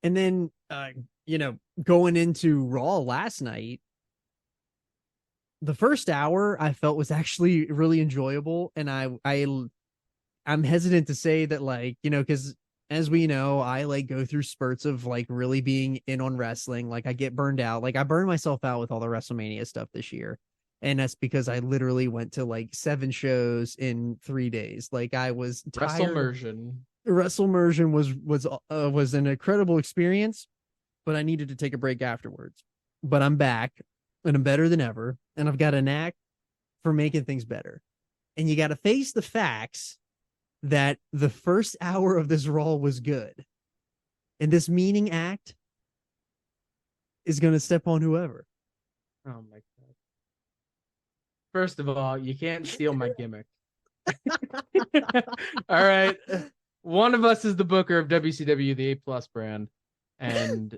And then, going into Raw last night, the first hour I felt was actually really enjoyable. And I'm hesitant to say that, like, because as we know, I like go through spurts of like really being in on wrestling. Like I get burned out. Like I burned myself out with all the WrestleMania stuff this year. And that's because I literally went to like 7 shows in 3 days. Like I was tired. WrestleMersion. WrestleMersion was an incredible experience, but I needed to take a break afterwards. But I'm back and I'm better than ever. And I've got a knack for making things better. And you got to face the facts that the first hour of this Raw was good. And this meaning act is going to step on whoever. Oh my god. First of all, you can't steal my gimmick. All right. One of us is the booker of WCW, the A Plus brand. And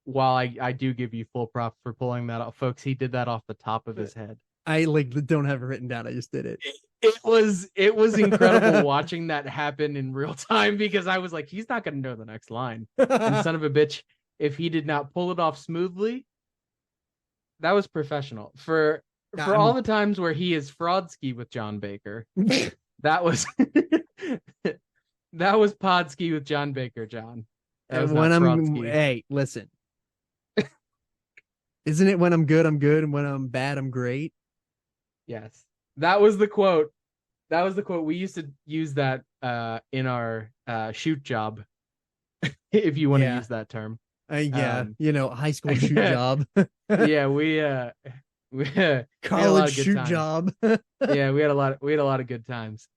while I do give you full props for pulling that off, folks, he did that off the top of his head. I like don't have it written down. I just did it. It was incredible watching that happen in real time because I was like, he's not gonna know the next line. And son of a bitch, if he did not pull it off smoothly, that was professional. For all the times where he is fraudski with John Baker, that was that was podski with John Baker, John. That was when not I'm fraudski. hey, listen. Isn't it when I'm good, and when I'm bad, I'm great? Yes. That was the quote. That was the quote. We used to use that in our shoot job, if you want to use that term. High school shoot job. Yeah, we College shoot job. Yeah, we had a lot of good times.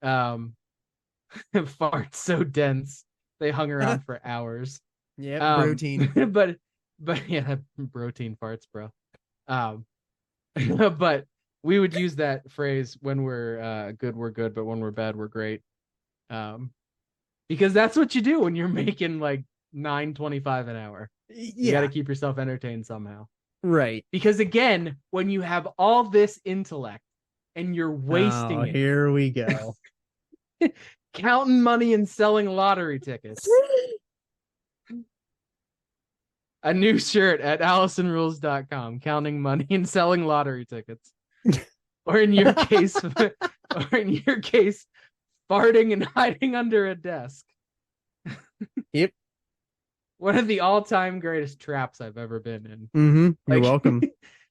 Farts so dense they hung around for hours. Yeah, protein. But yeah, protein farts, bro. But we would use that phrase when we're good, we're good, but when we're bad, we're great. Because that's what you do when you're making like $9.25 an hour. You got to keep yourself entertained somehow. Right. Because again, when you have all this intellect and you're wasting it. Here we go. Counting money and selling lottery tickets. A new shirt at AllisonRules.com, counting money and selling lottery tickets. Or in your case, farting and hiding under a desk. Yep. One of the all-time greatest traps I've ever been in. You're welcome.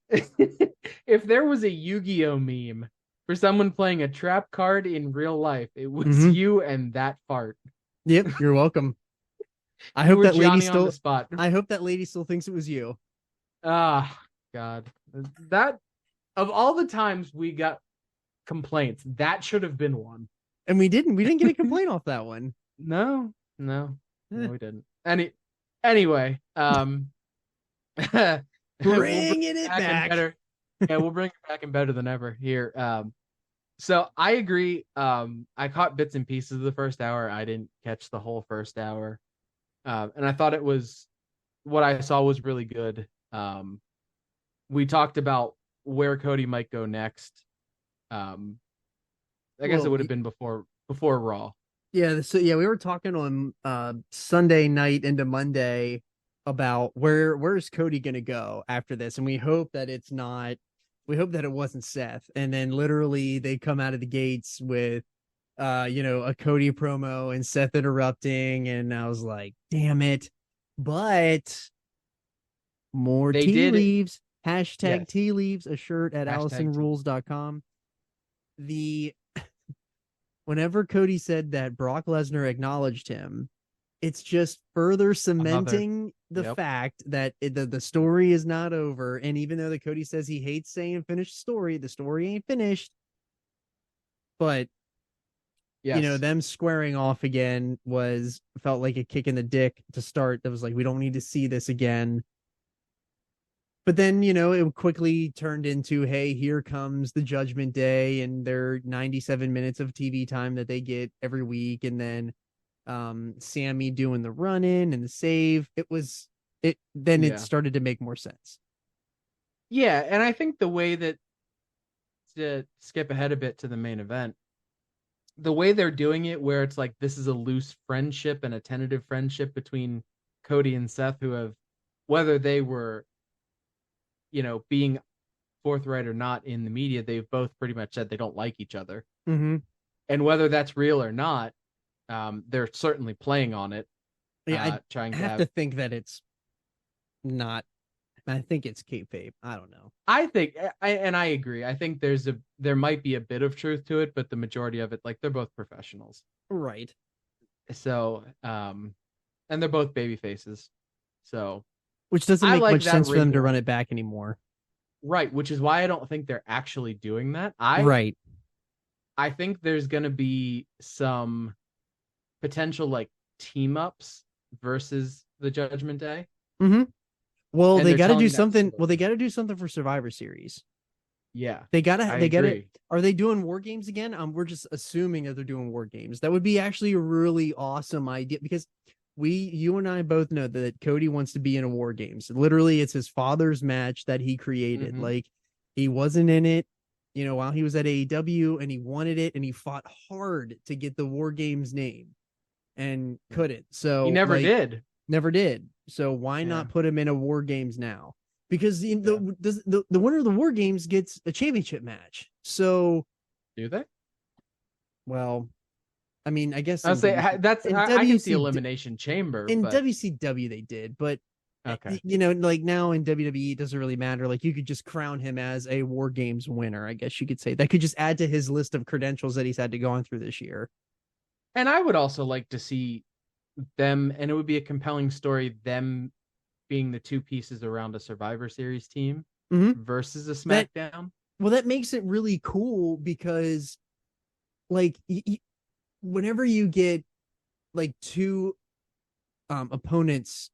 If there was a Yu-Gi-Oh meme for someone playing a trap card in real life, it was you and that fart. Yep, you're welcome. I hope that lady still thinks it was you. Ah, God. That of all the times we got complaints, that should have been one. And we didn't get a complaint off that one. No, we didn't. Anyway, bringing it back. Better. Yeah, we'll bring it back and better than ever here. So I agree. I caught bits and pieces of the first hour. I didn't catch the whole first hour. And I thought what I saw was really good. We talked about where Cody might go next. I guess it would have been before Raw. Yeah, we were talking on Sunday night into Monday about where's Cody gonna go after this, and we hope that it wasn't Seth. And then literally they come out of the gates with a Cody promo and Seth interrupting, and I was like, damn it. But more tea leaves. Hashtag tea leaves, a shirt at AllisonRules.com. Whenever Cody said that Brock Lesnar acknowledged him, it's just further cementing the fact that the story is not over. And even though that Cody says he hates saying finished story, the story ain't finished. But them squaring off again felt like a kick in the dick to start. That was like, we don't need to see this again. But then, it quickly turned into, hey, here comes the Judgment Day and their 97 minutes of TV time that they get every week. And then Sammy doing the run-in and the save. It started to make more sense. Yeah, and I think the way that, to skip ahead a bit to the main event, the way they're doing it, where it's like this is a loose friendship and a tentative friendship between Cody and Seth, who have, whether they were, being forthright or not in the media, they've both pretty much said they don't like each other. Mm-hmm. And whether that's real or not, they're certainly playing on it. Yeah, trying I to have to think that it's not. I think it's kayfabe. I don't know. I think, I agree. I think there might be a bit of truth to it, but the majority of it, like, they're both professionals, Right. so and they're both baby faces, so Which doesn't I make like much that sense for them to wrinkle. run it back anymore. Right, which is why I don't think they're actually doing that. Right. I think there's going to be some potential, like, team ups versus the Judgment Day. Mm-hmm. Well, And they they're got to do telling that something. Well, story. they got to do something for Survivor Series. Yeah, They gotta. I They gotta. agree. Are they doing war games again? We're just assuming that they're doing war games. That would be actually a really awesome idea because you and I both know that Cody wants to be in a war games. Literally, it's his father's match that he created. Mhm. Like, he wasn't in it, while he was at AEW, and he wanted it, and he fought hard to get the war games name, and couldn't. So He never like, did. never did. So why not put him in a war games now? Because the winner of the war games gets a championship match. So Do they? well, I mean, I guess I'll say that's in I can see Elimination Chamber, in but WCW they did, but okay. like now in WWE it doesn't really matter. Like, you could just crown him as a war games winner, I guess you could say. That could just add to his list of credentials that he's had to go on through this year. And I would also like to see them, and it would be a compelling story, them being the two pieces around a Survivor Series team versus a SmackDown. That makes it really cool because, like, whenever you get like two opponents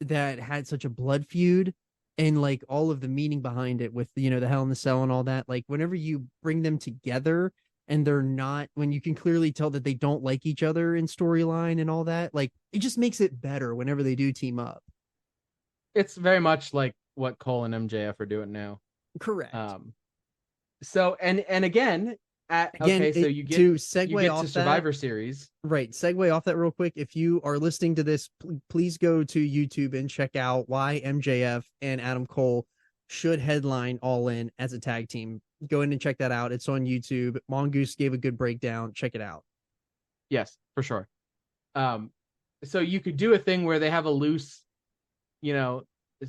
that had such a blood feud and like all of the meaning behind it with the Hell in the Cell and all that, like whenever you bring them together and they're not, when you can clearly tell that they don't like each other in storyline and all that, like, it just makes it better whenever they do team up. It's very much like what Cole and MJF are doing now. Correct. So and again, okay, so you get to Survivor Series. Right. Segue off that real quick. If you are listening to this, please go to YouTube and check out why MJF and Adam Cole should headline All In as a tag team. Go in and check that out. It's on YouTube. Mongoose gave a good breakdown. Check it out. Yes, for sure. So you could do a thing where they have a loose,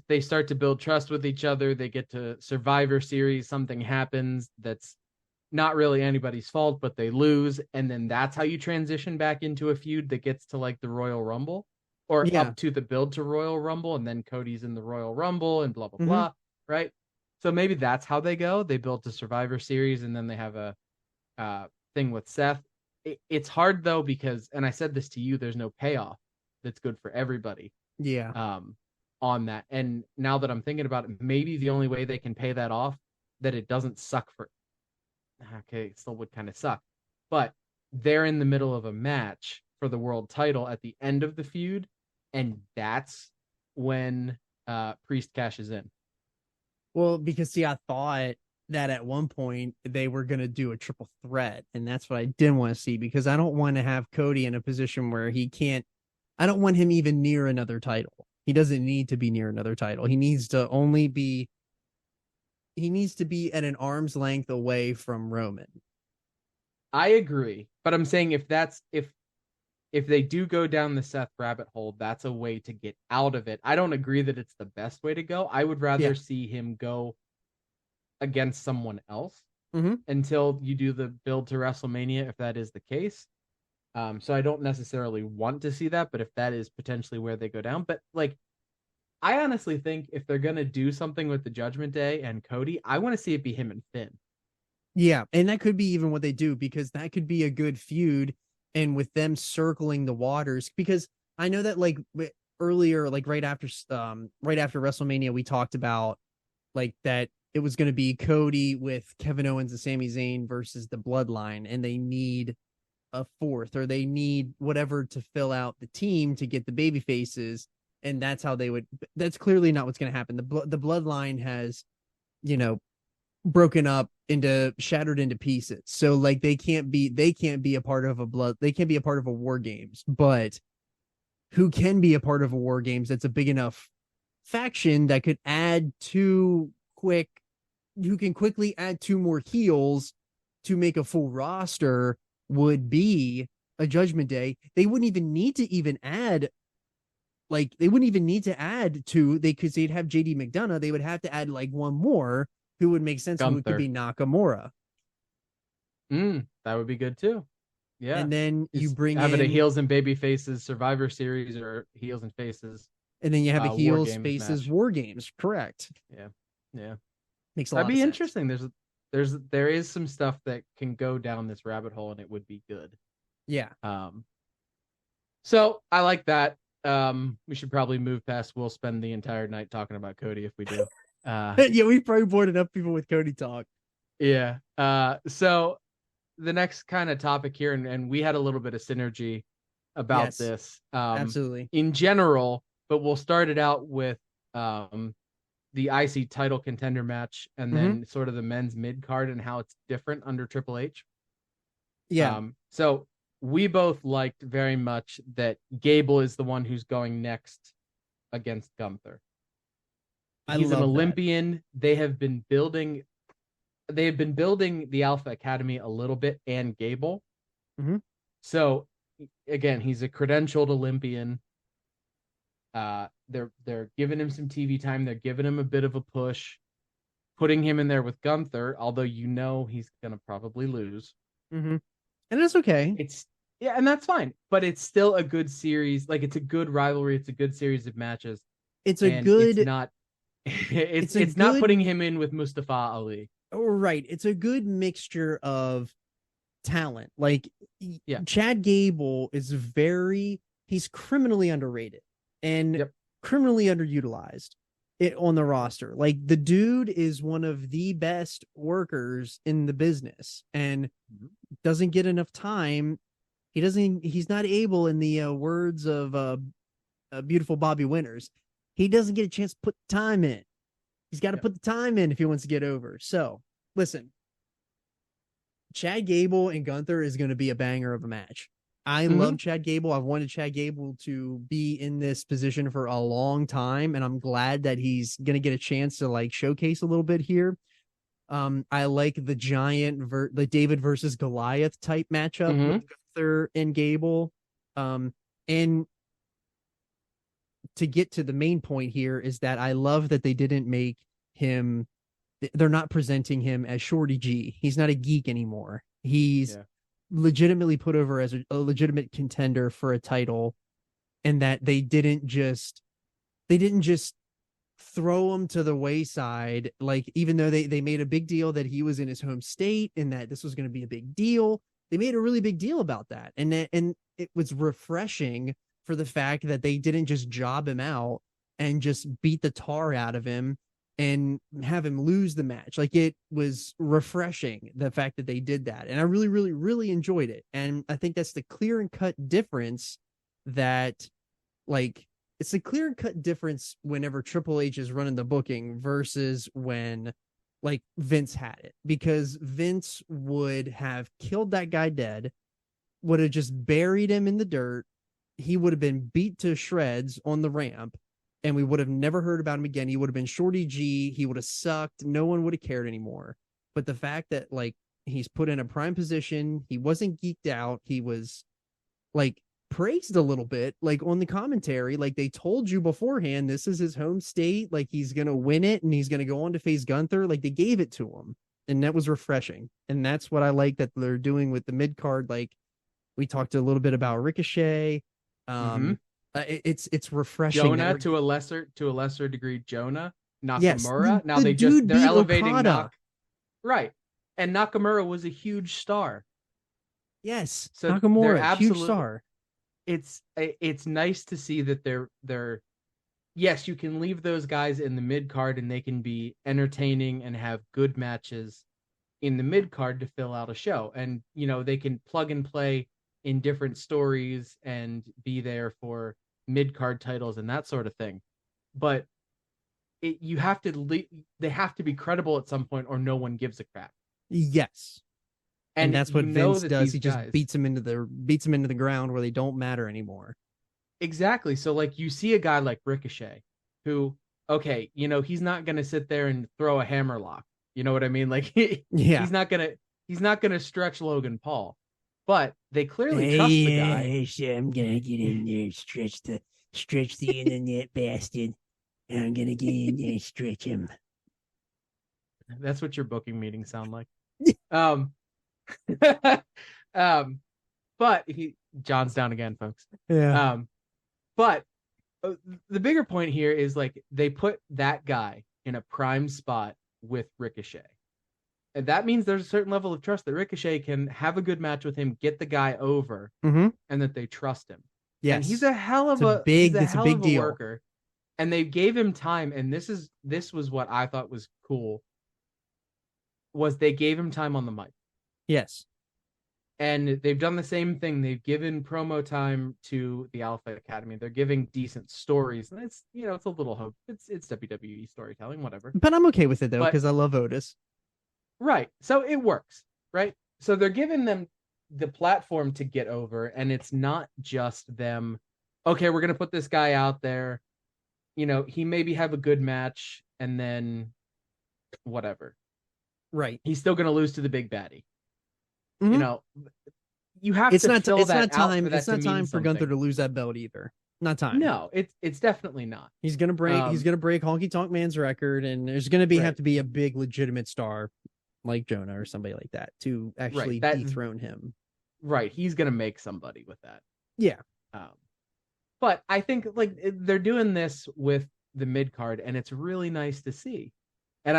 they start to build trust with each other. They get to Survivor Series. Something happens that's not really anybody's fault, but they lose. And then that's how you transition back into a feud that gets to like the Royal Rumble or up to the build to Royal Rumble. And then Cody's in the Royal Rumble and blah, blah, blah. Right. So maybe that's how they go. They build to Survivor Series and then they have a thing with Seth. It's hard though, because, and I said this to you, there's no payoff that's good for everybody. Yeah. On that. And now that I'm thinking about it, maybe the only way they can pay that off, that it doesn't suck for, okay, it still would kind of suck, but they're in the middle of a match for the world title at the end of the feud, and that's when Priest cashes in. Well, because I thought that at one point they were going to do a triple threat, and that's what I didn't want to see, because I don't want to have Cody in a position where he can't, I don't want him even near another title. He doesn't need to be near another title. He needs to be at an arm's length away from Roman. I agree, but I'm saying if they do go down the Seth rabbit hole, that's a way to get out of it. I don't agree that it's the best way to go. I would rather see him go against someone else until you do the build to WrestleMania, if that is the case. So I don't necessarily want to see that, but if that is potentially where they go down, but like, I honestly think if they're going to do something with the Judgment Day and Cody, I want to see it be him and Finn. Yeah. And that could be even what they do, because that could be a good feud. And with them circling the waters, because I know that like earlier, like right after WrestleMania, we talked about like that it was going to be Cody with Kevin Owens and Sami Zayn versus the Bloodline, and they need a fourth, or they need whatever to fill out the team to get the baby faces. And that's how they would, that's clearly not what's going to happen. The Bloodline has, broken up shattered into pieces. So like they can't be a part of a war games, but who can be a part of a War Games that's a big enough faction that could add two quick, who can quickly add two more heels to make a full roster would be a Judgment Day. They wouldn't even need to add, like, they wouldn't even need to add two. Because they'd have JD McDonough. They would have to add like one more who would make sense. Who could be Nakamura. That would be good too. Yeah. And then you bring have in it a heels and baby faces Survivor Series or heels and faces. And then you have a heels faces match. War Games. Correct. Yeah. Makes a lot of sense. That'd be interesting. There is some stuff that can go down this rabbit hole and it would be good. Yeah. So I like that. We should probably move past. We'll spend the entire night talking about Cody if we do. Yeah, we probably bored enough people with Cody talk. Yeah. So the next kind of topic here, and we had a little bit of synergy about this. Absolutely. In general, but we'll start it out with the IC title contender match and then sort of the men's mid card and how it's different under Triple H. Yeah. So we both liked very much that Gable is the one who's going next against Gunther. He's an Olympian. They have been building the Alpha Academy a little bit and Gable. So again, he's a credentialed Olympian. They're giving him some TV time. They're giving him a bit of a push, putting him in there with Gunther, although he's gonna probably lose. And it's okay. And that's fine. But it's still a good series. Like, it's a good rivalry. It's a good series of matches. It's not putting him in with Mustafa Ali. Right. It's a good mixture of talent. Like, Chad Gable is he's criminally underrated and criminally underutilized on the roster. Like, the dude is one of the best workers in the business and doesn't get enough time. He's not able, in the words of beautiful Bobby Winters, he doesn't get a chance to put time in. He's got to put the time in if he wants to get over. So, listen, Chad Gable and Gunther is going to be a banger of a match. I love Chad Gable. I've wanted Chad Gable to be in this position for a long time, and I'm glad that he's going to get a chance to, like, showcase a little bit here. I like the the David versus Goliath type matchup with Gunther and Gable. And to get to the main point here is that I love that they didn't make him, they're not presenting him as Shorty G. He's not a geek anymore. He's legitimately put over as a legitimate contender for a title, and that they didn't just throw him to the wayside. Like, even though they made a big deal that he was in his home state and that this was going to be a big deal, they made a really big deal about that. And it was refreshing for the fact that they didn't just job him out and just beat the tar out of him and have him lose the match. Like, it was refreshing, the fact that they did that. And I really, really, really enjoyed it. And I think that's the clear and cut difference that, like, it's a clear and cut difference whenever Triple H is running the booking versus when, like, Vince had it, because Vince would have killed that guy dead, would have just buried him in the dirt. He would have been beat to shreds on the ramp, and we would have never heard about him again. He would have been Shorty G. He would have sucked. No one would have cared anymore. But the fact that, like, he's put in a prime position, he wasn't geeked out. He was, like, praised a little bit, like, on the commentary. Like, they told you beforehand, this is his home state. Like, he's going to win it and he's going to go on to face Gunther. Like, they gave it to him, and that was refreshing. And that's what I like that they're doing with the mid card. Like, we talked a little bit about Ricochet. It's refreshing. Jonah, to a lesser degree, Jonah, Nakamura. Now they're elevating right, and Nakamura was a huge star. Yes, so Nakamura, huge star. It's nice to see that they're yes, you can leave those guys in the mid card and they can be entertaining and have good matches in the mid card to fill out a show, and they can plug and play in different stories and be there for mid-card titles and that sort of thing. But they have to be credible at some point, or no one gives a crap. Yes. And that's what Vince does. He just beats them into the ground where they don't matter anymore. exactly. So like you see a guy like Ricochet, who, okay, he's not gonna sit there and throw a hammerlock. You know what I mean? Like Yeah. he's not gonna stretch Logan Paul, but they clearly trust the guy. Hey, so I'm gonna get in there, stretch the internet bastard. I'm gonna get in there and stretch him. That's what your booking meetings sound like. Um, um, but John's down again, folks. Yeah. But the bigger point here is like they put that guy in a prime spot with Ricochet. And that means there's a certain level of trust that Ricochet can have a good match with him, get the guy over, and that they trust him. Yes. And he's a hell of a big deal. Worker. And they gave him time, and this was what I thought was cool. Was they gave him time on the mic. Yes. And they've done the same thing. They've given promo time to the Alpha Academy. They're giving decent stories. And it's, it's a little hope. It's WWE storytelling, whatever. But I'm okay with it though, because I love Otis. Right. So it works, right? So they're giving them the platform to get over, and it's not just them, okay, we're going to put this guy out there. He maybe have a good match and then whatever. Right. He's still going to lose to the big baddie. Mm-hmm. You have it's to not, fill it's that not time. out for it's not time for something. Gunther to lose that belt either. Not time. No, it's definitely not. He's gonna break. He's gonna break Honky Tonk Man's record, and there's gonna have to be a big legitimate star like Jonah or somebody like that to actually dethrone him. Right. He's gonna make somebody with that. Yeah. But I think like they're doing this with the mid card, and it's really nice to see. And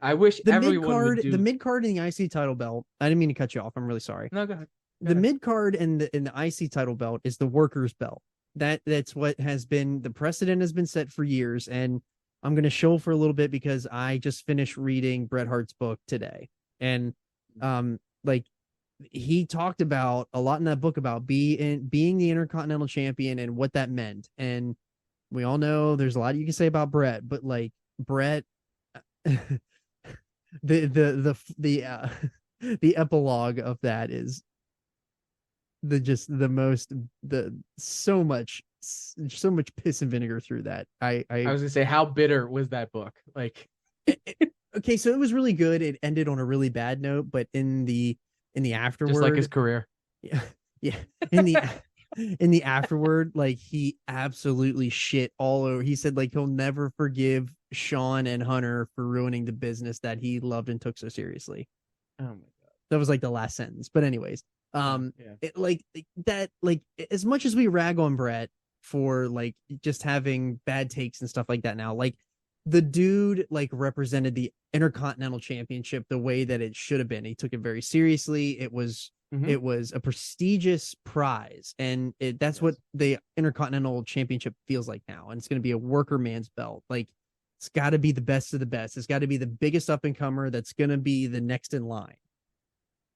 I wish everyone would do the mid card and the IC title belt. I didn't mean to cut you off. I'm really sorry. No, go ahead. The mid card and the IC title belt is the workers' belt. That's what has been the precedent has been set for years. And I'm going to show for a little bit because I just finished reading Bret Hart's book today, and like he talked about a lot in that book about being the Intercontinental Champion and what that meant. And we all know there's a lot you can say about Bret, but like Bret. the epilogue of that is so much piss and vinegar through that. I was gonna say, how bitter was that book? Like, okay, so it was really good. It ended on a really bad note, but in the afterward, just like his career, yeah, in the afterward, like he absolutely shit all over. He said like he'll never forgive Sean and Hunter for ruining the business that he loved and took so seriously. Oh my god, that was like the last sentence. But anyways, it like that, like as much as we rag on Bret for like just having bad takes and stuff like that now, like the dude like represented the Intercontinental Championship the way that it should have been. He took it very seriously. It was a prestigious prize, and that's what the Intercontinental Championship feels like now. And it's going to be a worker man's belt. Like it's got to be the best of the best. It's got to be the biggest up and comer that's going to be the next in line.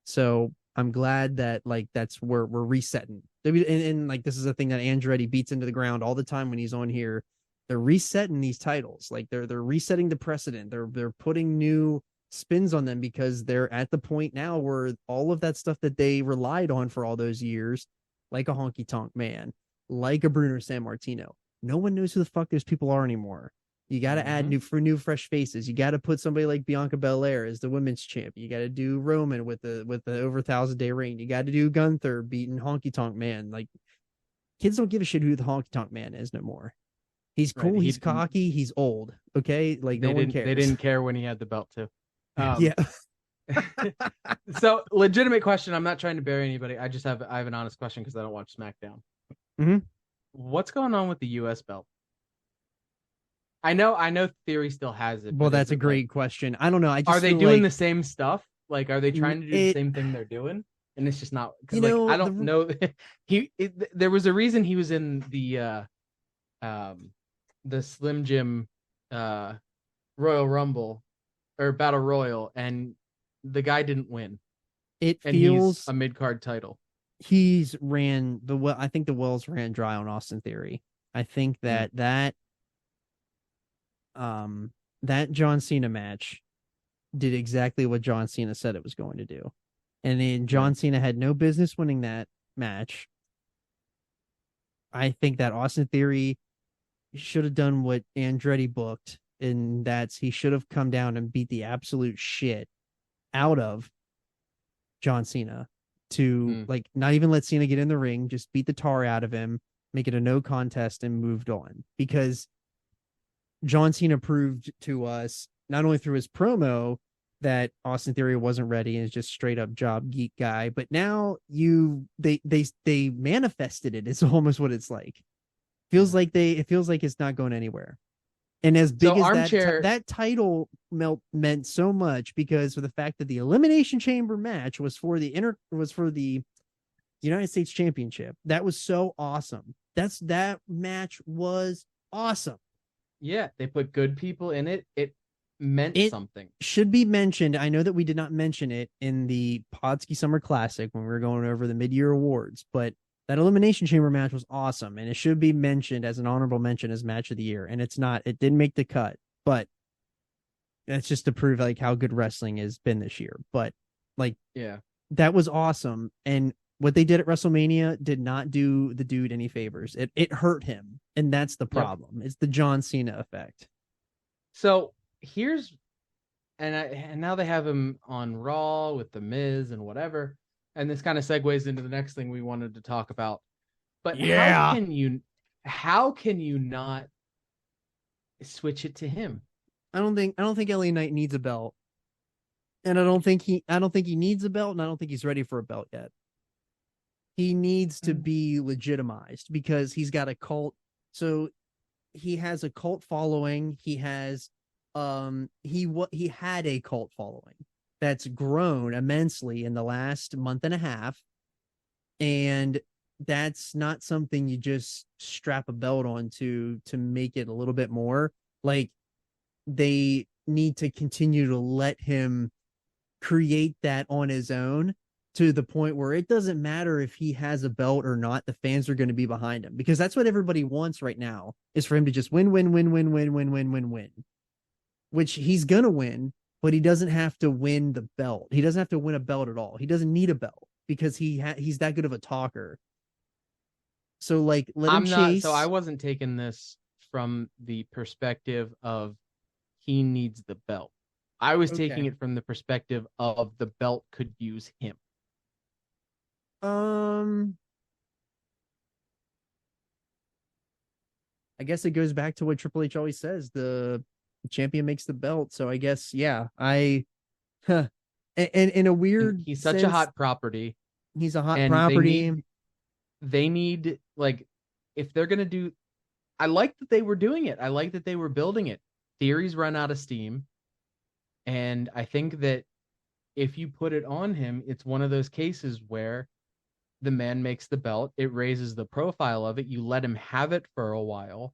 So I'm glad that like that's where we're resetting. And like this is a thing that Andretti beats into the ground all the time when he's on here. They're resetting these titles. Like they're resetting the precedent. They're putting new spins on them because they're at the point now where all of that stuff that they relied on for all those years, like a Honky Tonk Man, like a Bruno Sammartino, no one knows who the fuck those people are anymore. You got to add new fresh faces. You got to put somebody like Bianca Belair as the women's champ. You got to do Roman with the over 1,000-day reign. You got to do Gunther beating Honky Tonk Man. Like kids don't give a shit who the Honky Tonk Man is no more. He's cool. Right. He's cocky. He's old. Okay. Like no one cares. They didn't care when he had the belt too. Yeah. So legitimate question. I'm not trying to bury anybody. I have an honest question because I don't watch SmackDown. Mm-hmm. What's going on with the US belt? I know Theory still has it. Well, that's a great question. I don't know. Are they doing the same stuff? Like, are they trying to do the same thing they're doing? And it's just not. Because I don't know. There was a reason he was in the Slim Jim Royal Rumble or Battle Royal, and the guy didn't win. It feels he's a mid-card title. I think the wells ran dry on Austin Theory. I think that that John Cena match did exactly what John Cena said it was going to do. And then John Cena had no business winning that match. I think that Austin Theory should have done what Andretti booked, and that's he should have come down and beat the absolute shit out of John Cena to like not even let Cena get in the ring, just beat the tar out of him, make it a no contest, and moved on. Because John Cena proved to us not only through his promo that Austin Theory wasn't ready and is just straight up job geek guy, but now they manifested it. It's almost what it's like. It feels like it's not going anywhere. And as big So as Armchair, that title meant so much because of the fact that the Elimination Chamber match was for the United States Championship. That was so awesome. That match was awesome. yeah, they put good people in it. It meant something. Should be mentioned. I know that we did not mention it in the Podski Summer Classic when we were going over the mid-year awards, but that Elimination Chamber match was awesome, and it should be mentioned as an honorable mention as match of the year. And it's not. It didn't make the cut, but that's just to prove like how good wrestling has been this year. But like, yeah, that was awesome. And what they did at WrestleMania did not do the dude any favors. It hurt him, and that's the problem. Yep. It's the John Cena effect. So here's, and now they have him on Raw with the Miz and whatever. And this kind of segues into the next thing we wanted to talk about. But how can you not switch it to him? I don't think LA Knight needs a belt. And I don't think he needs a belt, and I don't think he's ready for a belt yet. He needs to be legitimized because he's got a cult. So he has a cult following. He has he had a cult following that's grown immensely in the last month and a half. And that's not something you just strap a belt onto to make it a little bit more. Like, they need to continue to let him create that on his own to the point where it doesn't matter if he has a belt or not, the fans are going to be behind him, because that's what everybody wants right now, is for him to just win, which he's going to win. But he doesn't have to win the belt. He doesn't have to win a belt at all. He doesn't need a belt because he's that good of a talker. So like, let him chase. So I wasn't taking this from the perspective of he needs the belt. I was taking it from the perspective of the belt could use him. I guess it goes back to what Triple H always says: the champion makes the belt. So I guess, yeah, and in a weird he's such a hot property. He's a hot property. They need, like, if they're gonna do, I like that they were doing it. I like that they were building it. Theory's run out of steam, and I think that if you put it on him, it's one of those cases where the man makes the belt. It raises the profile of it. You let him have it for a while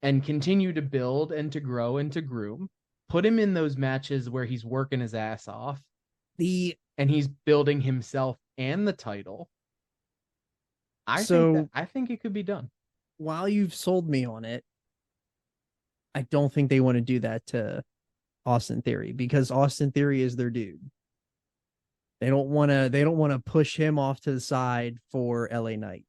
and continue to build and to grow and to groom. Put him in those matches where he's working his ass off. And he's building himself and the title. I think it could be done. While you've sold me on it, I don't think they want to do that to Austin Theory, because Austin Theory is their dude. They don't want to push him off to the side for LA Knight.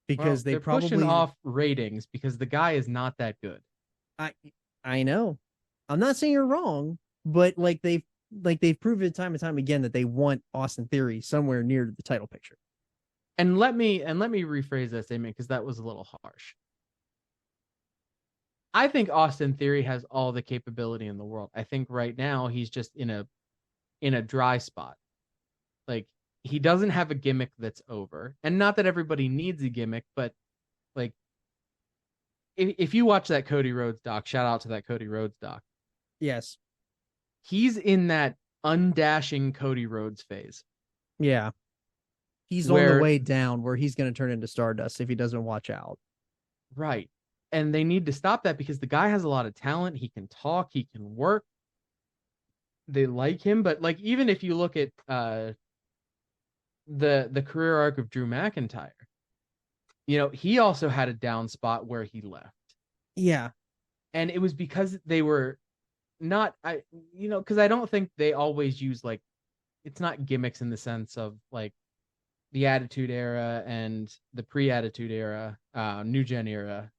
Because they're probably pushing off ratings because the guy is not that good. I know. I'm not saying you're wrong, but they've proven time and time again that they want Austin Theory somewhere near the title picture. And let me rephrase that statement, because that was a little harsh. I think Austin Theory has all the capability in the world. I think right now he's just in a dry spot. Like, he doesn't have a gimmick that's over. And not that everybody needs a gimmick, but like, if you watch that Cody Rhodes doc, shout out to that Cody Rhodes doc. Yes. He's in that undashing Cody Rhodes phase. Yeah. He's on the way down, where he's going to turn into Stardust if he doesn't watch out. Right. And they need to stop that, because the guy has a lot of talent. He can talk, he can work. They like him, but like, even if you look at the career arc of Drew McIntyre, you know, he also had a down spot where he left. Yeah. And it was because they were not, because I don't think they always use, like, it's not gimmicks in the sense of like the Attitude Era and the pre-Attitude Era, New Gen era,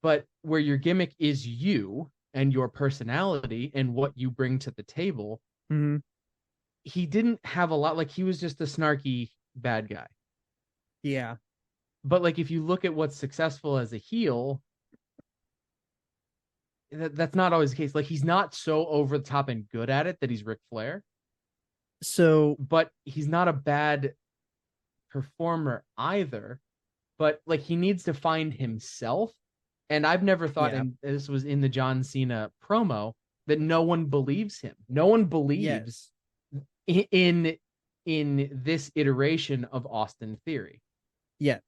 but where your gimmick is you and your personality and what you bring to the table. Mm-hmm. He didn't have a lot. Like, he was just a snarky bad guy. Yeah. But like, if you look at what's successful as a heel, that's not always the case. Like, he's not so over the top and good at it that he's Ric Flair. So, but he's not a bad performer either. But like, he needs to find himself. And I've never thought, and this was in the John Cena promo, that no one believes him. No one believes in this iteration of Austin Theory. Yeah.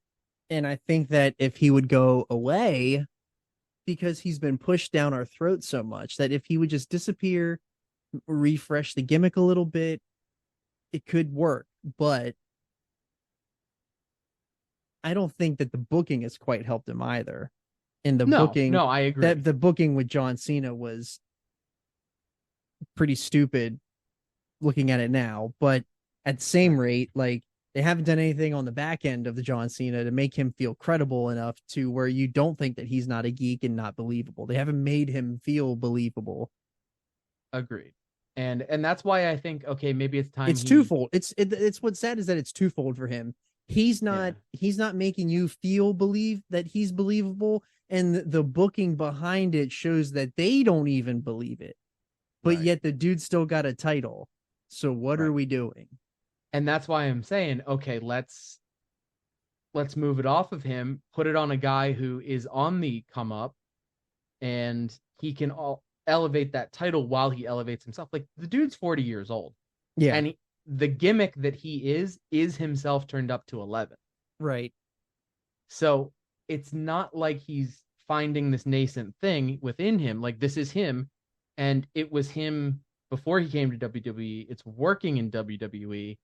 And I think that if he would go away, because he's been pushed down our throat so much, that if he would just disappear, refresh the gimmick a little bit, it could work. But I don't think that the booking has quite helped him either. And the booking, no, I agree. That the booking with John Cena was pretty stupid looking at it now. But at the same rate, like, they haven't done anything on the back end of the John Cena to make him feel credible enough to where you don't think that he's not a geek and not believable. They haven't made him feel believable. Agreed. And that's why I think, okay, maybe it's time. It's twofold. It's what's sad is that it's twofold for him. He's not making you believe that he's believable, and the booking behind it shows that they don't even believe it. But yet the dude still got a title. So what are we doing? And that's why I'm saying, okay, let's move it off of him, put it on a guy who is on the come up, and he can elevate that title while he elevates himself. Like, the dude's 40 years old. Yeah. And the gimmick that he is himself turned up to 11. Right. So it's not like he's finding this nascent thing within him. Like, this is him, and it was him before he came to WWE. It's working in WWE.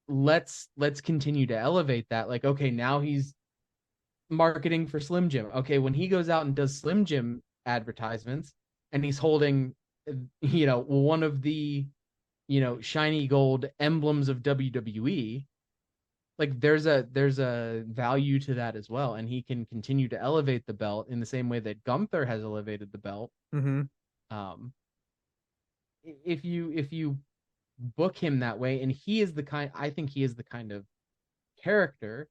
Let's continue to elevate that. Like, okay, now he's marketing for Slim Jim. Okay, when he goes out and does Slim Jim advertisements, and he's holding, one of the, shiny gold emblems of WWE, like, there's a value to that as well. And he can continue to elevate the belt in the same way that Gunther has elevated the belt. Mm-hmm. If you book him that way, and I think he is the kind of character,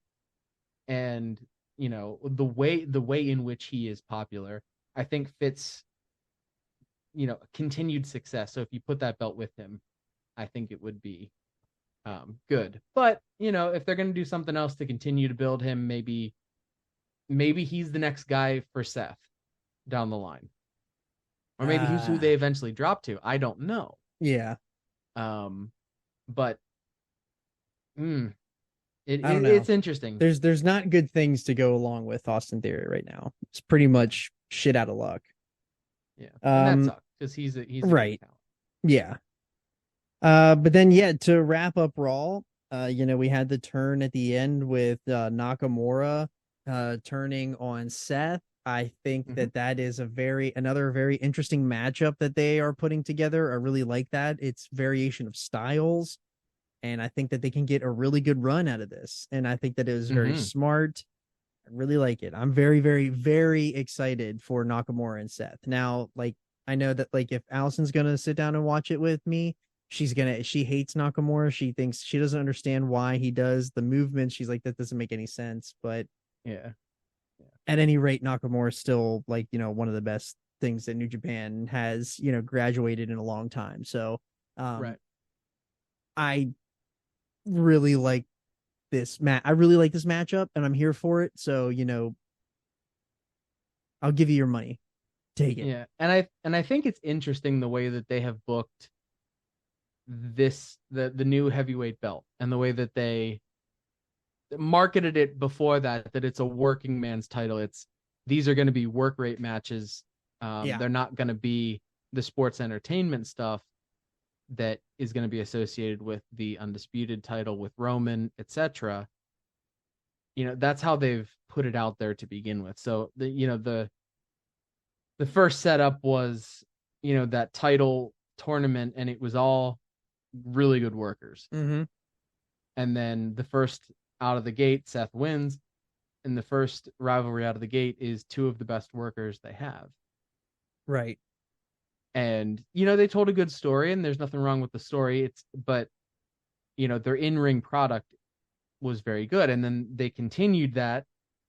and the way in which he is popular, I think fits continued success. So if you put that belt with him, I think it would be good. But if they're going to do something else to continue to build him, maybe he's the next guy for Seth down the line, or maybe he's who they eventually drop to. I don't know. Yeah. But it's interesting. There's not good things to go along with Austin Theory right now. It's pretty much shit out of luck. Yeah. And that sucks, because he's right. Yeah. But then to wrap up Raw, we had the turn at the end with Nakamura turning on Seth. I think that is another very interesting matchup that they are putting together. I really like that. It's variation of styles, and I think that they can get a really good run out of this. And I think that it was very smart. I really like it. I'm very, very, very excited for Nakamura and Seth. Now, like, I know that, like, if Allison's gonna sit down and watch it with me, she hates Nakamura. She thinks she doesn't understand why he does the movement. She's like, that doesn't make any sense. But at any rate, Nakamura is still, like, one of the best things that New Japan has, graduated in a long time. So I really like this matchup, and I'm here for it. So, I'll give you your money. Take it. Yeah. And I think it's interesting the way that they have booked the new heavyweight belt, and the way that they marketed it before that it's a working man's title. These are going to be work rate matches. They're not going to be the sports entertainment stuff that is going to be associated with the undisputed title with Roman, etc. That's how they've put it out there to begin with. So the first setup was that title tournament, and it was all really good workers. And then the first out of the gate, Seth wins. And the first rivalry out of the gate is two of the best workers they have. Right. And, they told a good story, and there's nothing wrong with the story. But, their in-ring product was very good. And then they continued that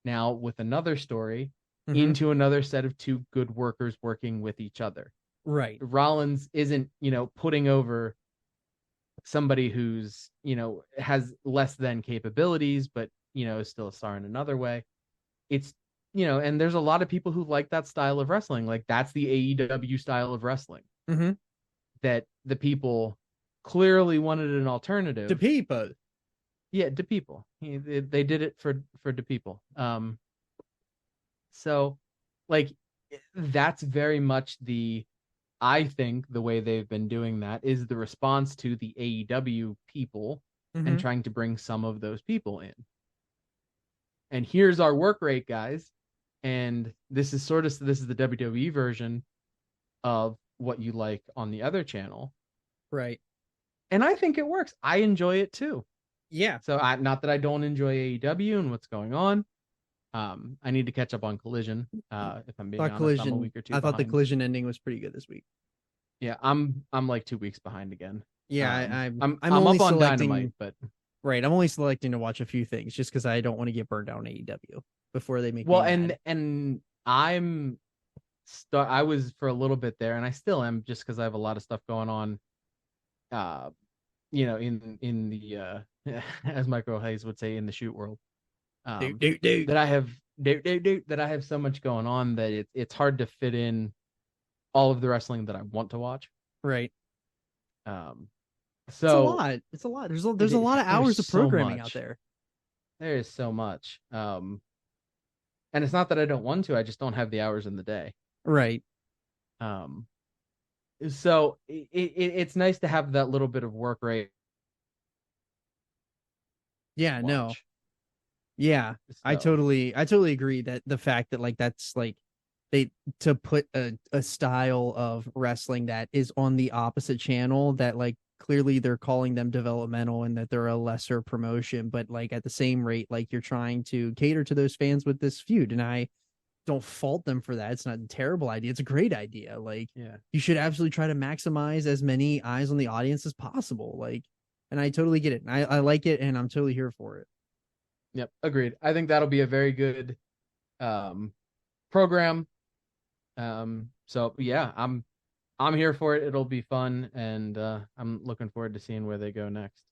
now with another story into another set of two good workers working with each other. Right. Rollins isn't, putting over somebody who's, has less than capabilities, but, is still a star in another way. It's, and there's a lot of people who like that style of wrestling. Like, that's the AEW style of wrestling. That the people clearly wanted an alternative. The people. Yeah, to people. They did it for the people. So, like, that's very much I think the way they've been doing that is the response to the AEW people and trying to bring some of those people in. And here's our work rate, guys. And this is the WWE version of what you like on the other channel. Right. And I think it works. I enjoy it too. Yeah. So not that I don't enjoy AEW and what's going on. I need to catch up on Collision. If I'm being honest, I'm a week or two. I thought the Collision ending was pretty good this week. Yeah, I'm like 2 weeks behind again. Yeah, I'm only up on selecting, Dynamite, but right. I'm only selecting to watch a few things just because I don't want to get burned out on AEW before they make me mad. and I was for a little bit there, and I still am, just because I have a lot of stuff going on. In the as Michael Hayes would say, in the shoot world. That I have so much going on that it's hard to fit in all of the wrestling that I want to watch. Right. So it's a lot. There's a lot of hours of programming out there. There is so much. And it's not that I don't want to, I just don't have the hours in the day. Right. So it's nice to have that little bit of work rate. Yeah, no. Yeah, so. I totally agree that the fact that like that's like to put a style of wrestling that is on the opposite channel, that like clearly they're calling them developmental and that they're a lesser promotion, but like at the same rate, like you're trying to cater to those fans with this feud, and I don't fault them for that. It's not a terrible idea. It's a great idea. Like, you should absolutely try to maximize as many eyes on the audience as possible. Like, and I totally get it. I like it, and I'm totally here for it. Yep, agreed. I think that'll be a very good program. So yeah, I'm here for it. It'll be fun, and I'm looking forward to seeing where they go next.